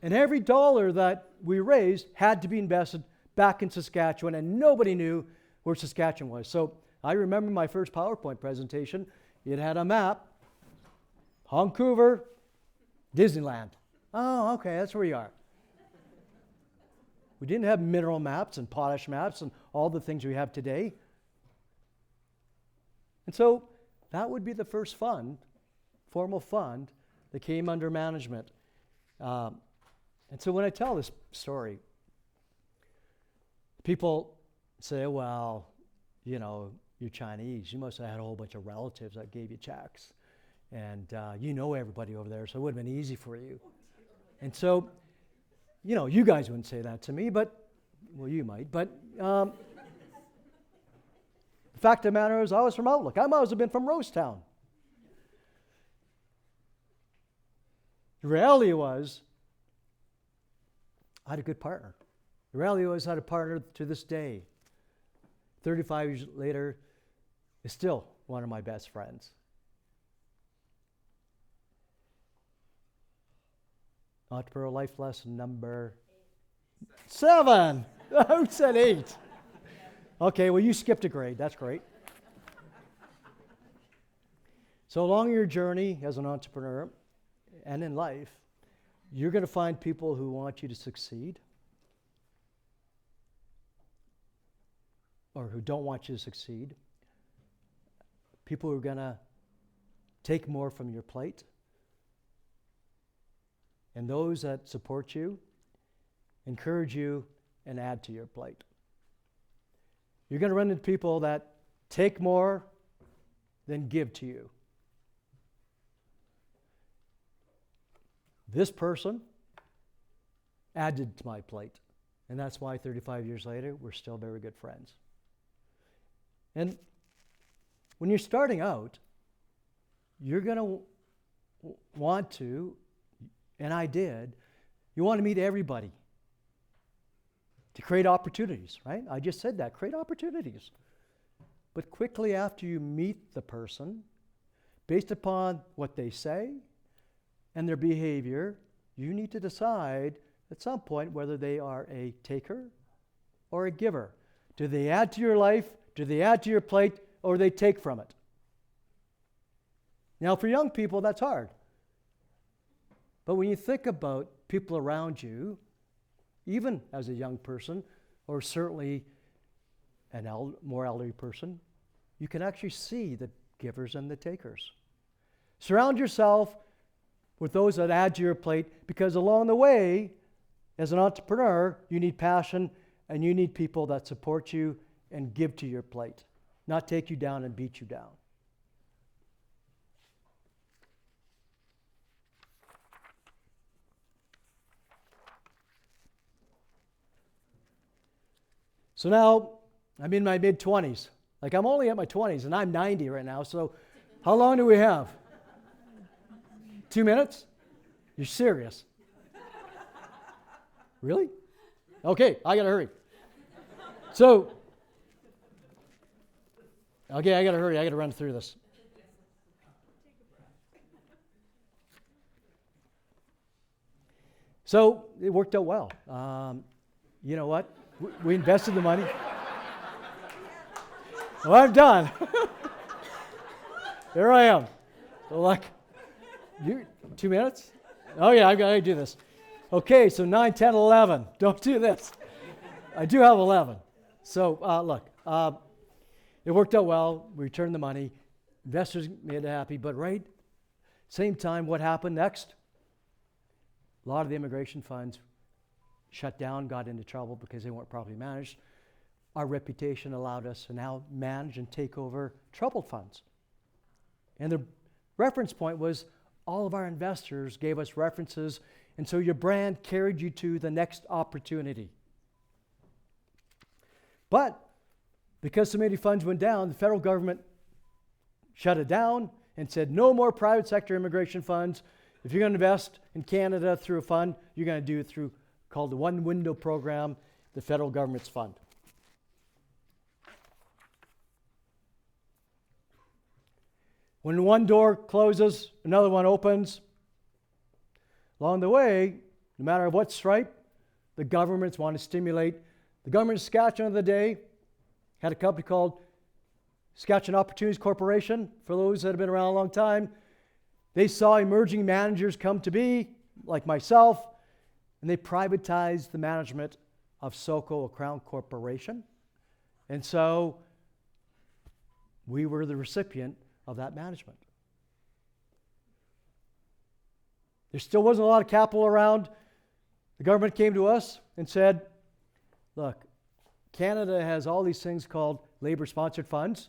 and every dollar that we raised had to be invested back in Saskatchewan, and nobody knew where Saskatchewan was. So I remember my first PowerPoint presentation. It had a map, Vancouver, Disneyland. Oh, okay, that's where we are. We didn't have mineral maps and potash maps and all the things we have today. And so that would be the first fund, formal fund, that came under management. And so when I tell this story, people say, well, you know, you're Chinese. You must have had a whole bunch of relatives that gave you checks. And you know everybody over there, so it would have been easy for you. And so, you know, you guys wouldn't say that to me, but, well, you might. But the fact of the matter is I was from Outlook. I might have been from Rosetown. The reality was I had a good partner. The reality was I had a partner to this day. 35 years later, is still one of my best friends. Entrepreneurial life lesson number 7. Who said 8? Okay, well, you skipped a grade. That's great. So along your journey as an entrepreneur and in life, you're going to find people who want you to succeed or who don't want you to succeed. People who are going to take more from your plate. And those that support you, encourage you, and add to your plate. You're going to run into people that take more than give to you. This person added to my plate. And that's why 35 years later, we're still very good friends. And when you're starting out, you're going to want to, and I did, you want to meet everybody to create opportunities, right? I just said that, create opportunities. But quickly after you meet the person, based upon what they say and their behavior, you need to decide at some point whether they are a taker or a giver. Do they add to your life? Do they add to your plate? Or they take from it? Now, for young people, that's hard. But when you think about people around you, even as a young person, or certainly an more elderly person, you can actually see the givers and the takers. Surround yourself with those that add to your plate, because along the way, as an entrepreneur, you need passion and you need people that support you and give to your plate, not take you down and beat you down. So now I'm in my mid-20s. Like, I'm only at my 20s, and I'm 90 right now, so how long do we have? 2 minutes? You're serious? Really? Okay, I gotta hurry. So, okay, I gotta hurry. I gotta run through this. So, it worked out well. You know what? We invested the money. Well, I'm done. There I am. So, like, 2 minutes? Oh, yeah, I've got to do this. Okay, so 9, 10, 11. Don't do this. I do have 11. So, look, it worked out well. We returned the money. Investors made it happy. But right, same time, what happened next? A lot of the immigration funds shut down, got into trouble because they weren't properly managed. Our reputation allowed us to now manage and take over troubled funds. And the reference point was all of our investors gave us references, and so your brand carried you to the next opportunity. But because so many funds went down, the federal government shut it down and said no more private sector immigration funds. If you're going to invest in Canada through a fund, you're going to do it through called the One Window Program, the federal government's fund. When one door closes, another one opens. Along the way, no matter what stripe, the governments want to stimulate. The government of Saskatchewan of the day had a company called Saskatchewan Opportunities Corporation. For those that have been around a long time, they saw emerging managers come to be, like myself, and they privatized the management of SOCO, a Crown corporation. And so we were the recipient of that management. There still wasn't a lot of capital around. The government came to us and said, look, Canada has all these things called labor-sponsored funds.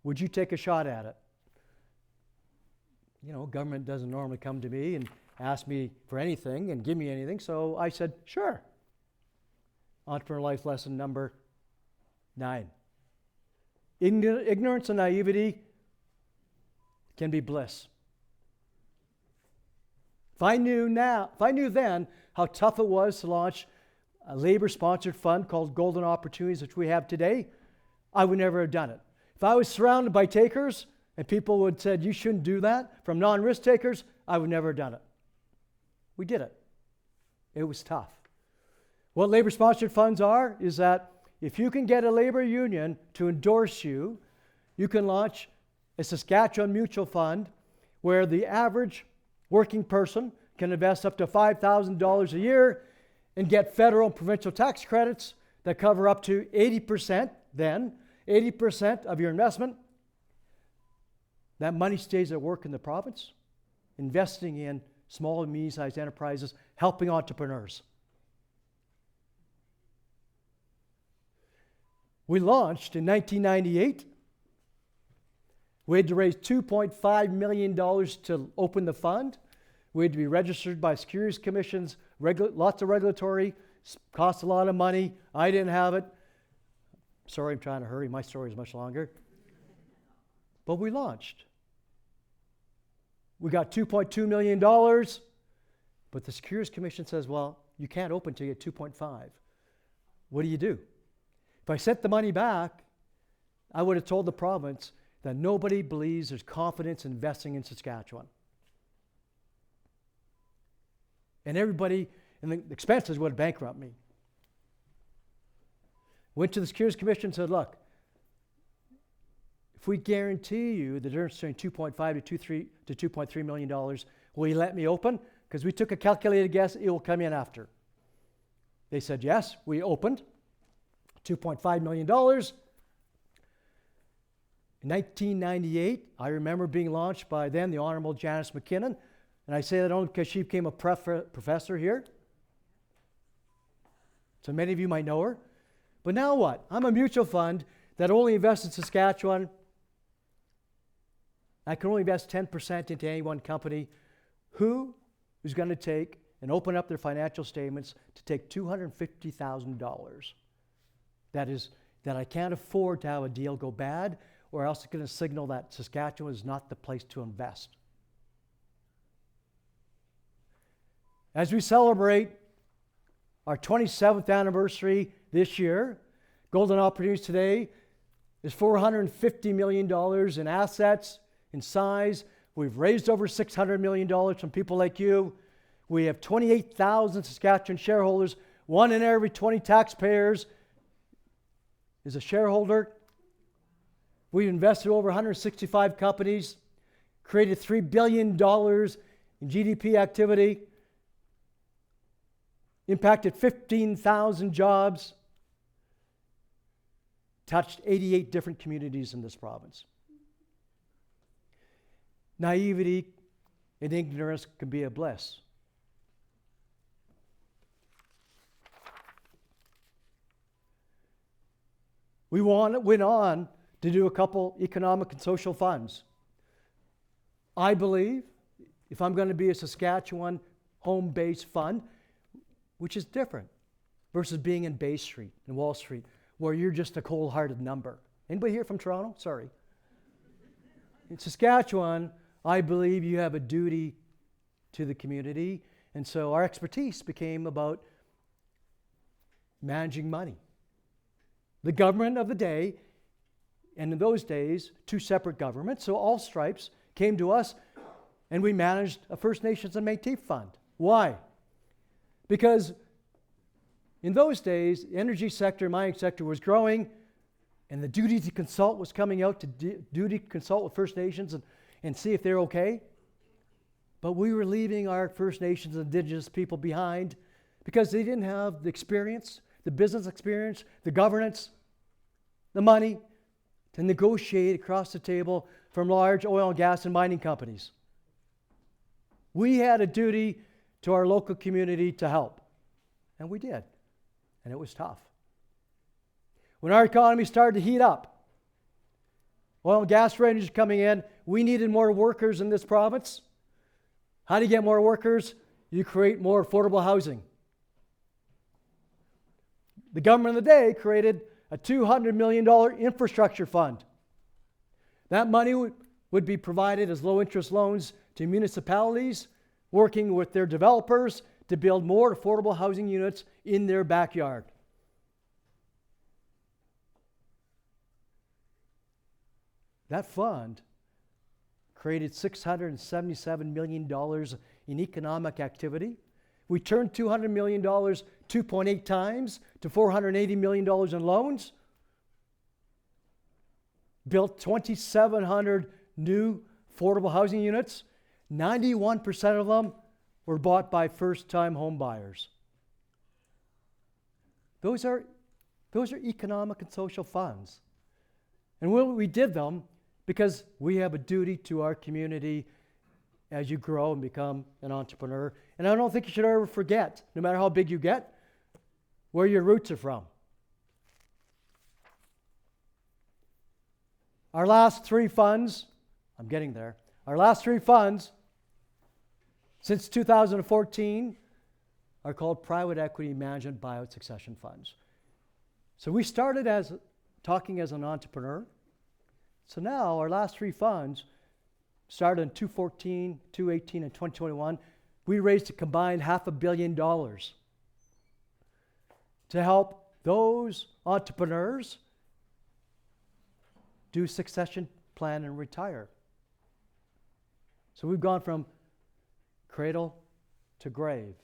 Would you take a shot at it? You know, government doesn't normally come to me and ask me for anything and give me anything, so I said, sure. Entrepreneur Life lesson number 9. Ignorance and naivety can be bliss. If I knew then how tough it was to launch a labor-sponsored fund called Golden Opportunities, which we have today, I would never have done it. If I was surrounded by takers and people would have said, you shouldn't do that, from non-risk takers, I would never have done it. We did it. It was tough. What labor-sponsored funds are is that if you can get a labor union to endorse you, you can launch a Saskatchewan mutual fund where the average working person can invest up to $5,000 a year and get federal and provincial tax credits that cover up to 80% of your investment. That money stays at work in the province, investing in small and medium-sized enterprises, helping entrepreneurs. We launched in 1998. We had to raise $2.5 million to open the fund. We had to be registered by securities commissions, lots of regulatory, cost a lot of money. I didn't have it. Sorry, I'm trying to hurry. My story is much longer. But we launched. We got $2.2 million, but the securities commission says, well, you can't open till you get 2.5. What do you do? If I sent the money back, I would have told the province that nobody believes there's confidence in investing in Saskatchewan. And everybody, and the expenses would bankrupt me. Went to the Securities Commission and said, look, if we guarantee you the difference between 2.5 to 2.3 million dollars, will you let me open? Because we took a calculated guess, it will come in after. They said yes, we opened. $2.5 million. In 1998, I remember being launched by then the Honorable Janice McKinnon, and I say that only because she became a professor here. So many of you might know her. But now what? I'm a mutual fund that only invests in Saskatchewan. I can only invest 10% into any one company. Who is going to take and open up their financial statements to take $250,000? That I can't afford to have a deal go bad, or else it's going to signal that Saskatchewan is not the place to invest. As we celebrate our 27th anniversary this year, Golden Opportunities today is $450 million in assets, in size. We've raised over $600 million from people like you. We have 28,000 Saskatchewan shareholders. 1 in every 20 taxpayers is a shareholder. We've invested over 165 companies, created $3 billion in GDP activity, impacted 15,000 jobs, touched 88 different communities in this province. Naivety and ignorance can be a bliss. We went on to do a couple economic and social funds. I believe if I'm going to be a Saskatchewan home-based fund, which is different versus being in Bay Street and Wall Street, where you're just a cold-hearted number. Anybody here from Toronto? Sorry. In Saskatchewan, I believe you have a duty to the community, And so our expertise became about managing money. The government of the day, and in those days, two separate governments, so all stripes came to us, and we managed a First Nations and Métis fund. Why? Because in those days, the energy sector, mining sector was growing, and the duty to consult was coming out to duty to consult with First Nations and see if they're okay. But we were leaving our First Nations and Indigenous people behind because they didn't have the experience, the business experience, the governance, the money to negotiate across the table from large oil and gas and mining companies. We had a duty to our local community to help, and we did, and it was tough. When our economy started to heat up, oil and gas ranges coming in, we needed more workers in this province. How do you get more workers? You create more affordable housing. The government of the day created a $200 million infrastructure fund. That money would be provided as low-interest loans to municipalities working with their developers to build more affordable housing units in their backyard. That fund created $677 million in economic activity. We turned $200 million 2.8 times to $480 million in loans, built 2,700 new affordable housing units. 91% of them were bought by first-time home buyers. Those are economic and social funds. And we did them because we have a duty to our community as you grow and become an entrepreneur. And I don't think you should ever forget, no matter how big you get, where your roots are from. Our last three funds, I'm getting there, our last three funds since 2014 are called private equity management buyout succession funds. So we started as talking as an entrepreneur. So now our last three funds started in 2014, 2018, and 2021. We raised a combined $500 million to help those entrepreneurs do succession plan and retire. So we've gone from cradle to grave.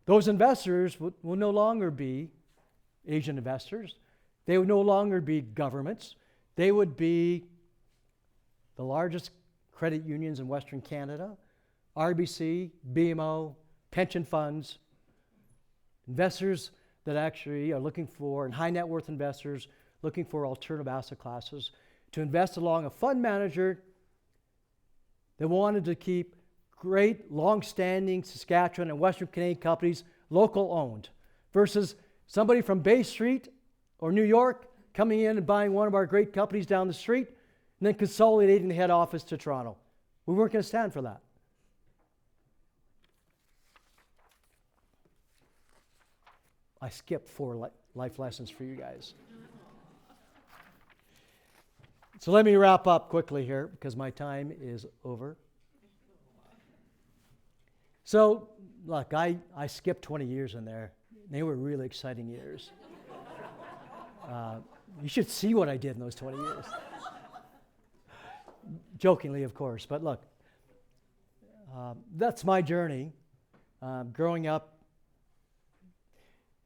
Those investors will no longer be Asian investors. They would no longer be governments. They would be the largest credit unions in Western Canada, RBC, BMO, pension funds, investors that actually are looking for, and high net worth investors looking for alternative asset classes to invest along a fund manager that wanted to keep great, long-standing Saskatchewan and Western Canadian companies local owned versus somebody from Bay Street or New York coming in and buying one of our great companies down the street and then consolidating the head office to Toronto. We weren't going to stand for that. I skipped 4 life lessons for you guys. So let me wrap up quickly here because my time is over. So, look, I skipped 20 years in there. They were really exciting years. You should see what I did in those 20 years. Jokingly, of course, but look, that's my journey. Growing up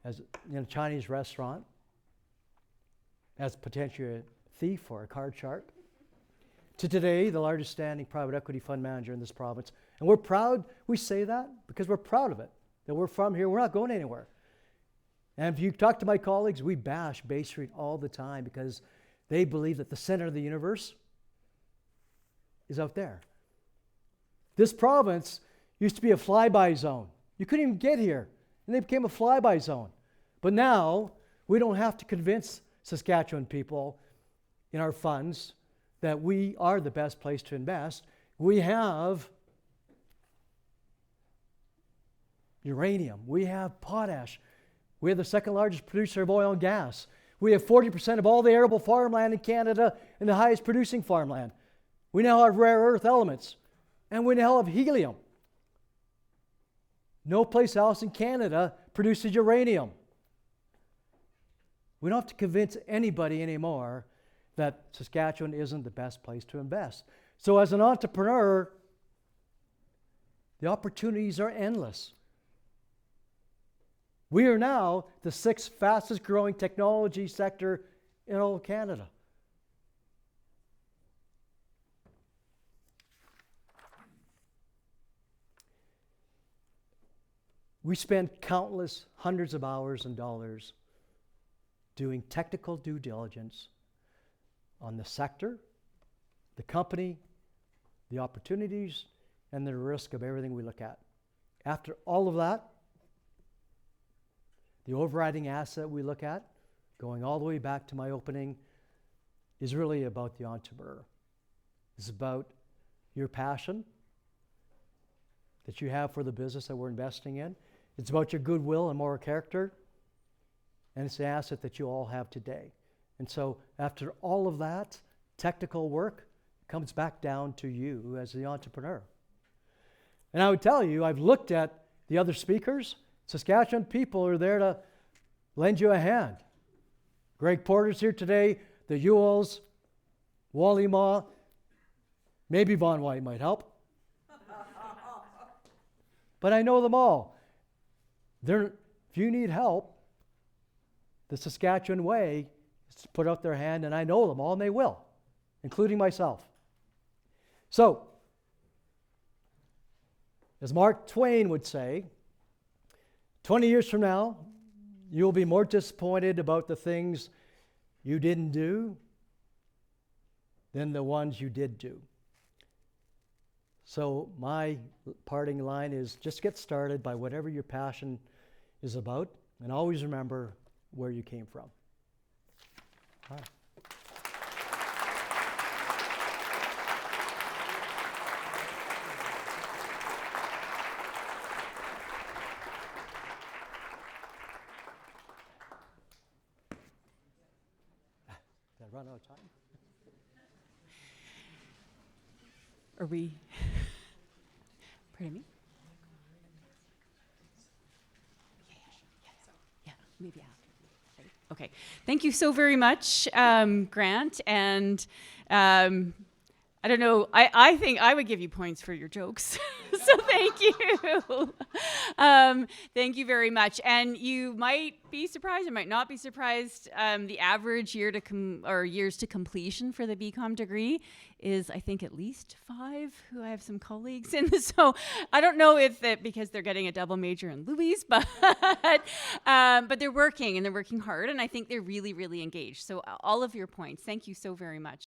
as in a Chinese restaurant, as potentially a thief or a card shark, to today, the largest standing private equity fund manager in this province. And we're proud, we say that because we're proud of it, that we're from here, we're not going anywhere. And if you talk to my colleagues, we bash Bay Street all the time because they believe that the center of the universe is out there. This province used to be a flyby zone. You couldn't even get here, and they became a flyby zone. But now, we don't have to convince Saskatchewan people in our funds that we are the best place to invest. We have uranium. We have potash. We have the second largest producer of oil and gas. We have 40% of all the arable farmland in Canada and the highest producing farmland. We now have rare earth elements. And we now have helium. No place else in Canada produces uranium. We don't have to convince anybody anymore that Saskatchewan isn't the best place to invest. So as an entrepreneur, the opportunities are endless. We are now the 6th fastest growing technology sector in all of Canada. We spend countless hundreds of hours and dollars doing technical due diligence on the sector, the company, the opportunities, and the risk of everything we look at. After all of that, the overriding asset we look at, going all the way back to my opening, is really about the entrepreneur. It's about your passion that you have for the business that we're investing in. It's about your goodwill and moral character, and it's the asset that you all have today. And so after all of that technical work, it comes back down to you as the entrepreneur. And I would tell you, I've looked at the other speakers. Saskatchewan people are there to lend you a hand. Greg Porter's here today, the Ewells, Wally Ma, maybe Von White might help. But I know them all. If you need help, the Saskatchewan way is to put out their hand, and I know them all, and they will, including myself. So, as Mark Twain would say, 20 years from now, you'll be more disappointed about the things you didn't do than the ones you did do. So my parting line is just get started by whatever your passion is about, and always remember where you came from. All right. Did I run out of time? Are we? Pardon me? Yeah, maybe after. Okay. Thank you so very much, Grant. And I don't know, I think I would give you points for your jokes. So thank you. Thank you very much. And you might be surprised, or might not be surprised, the average years to completion for the BCom degree is, I think, at least 5, who I have some colleagues in. So I don't know if that because they're getting a double major in Louis, but they're working, and they're working hard, and I think they're really, really engaged. So all of your points, thank you so very much.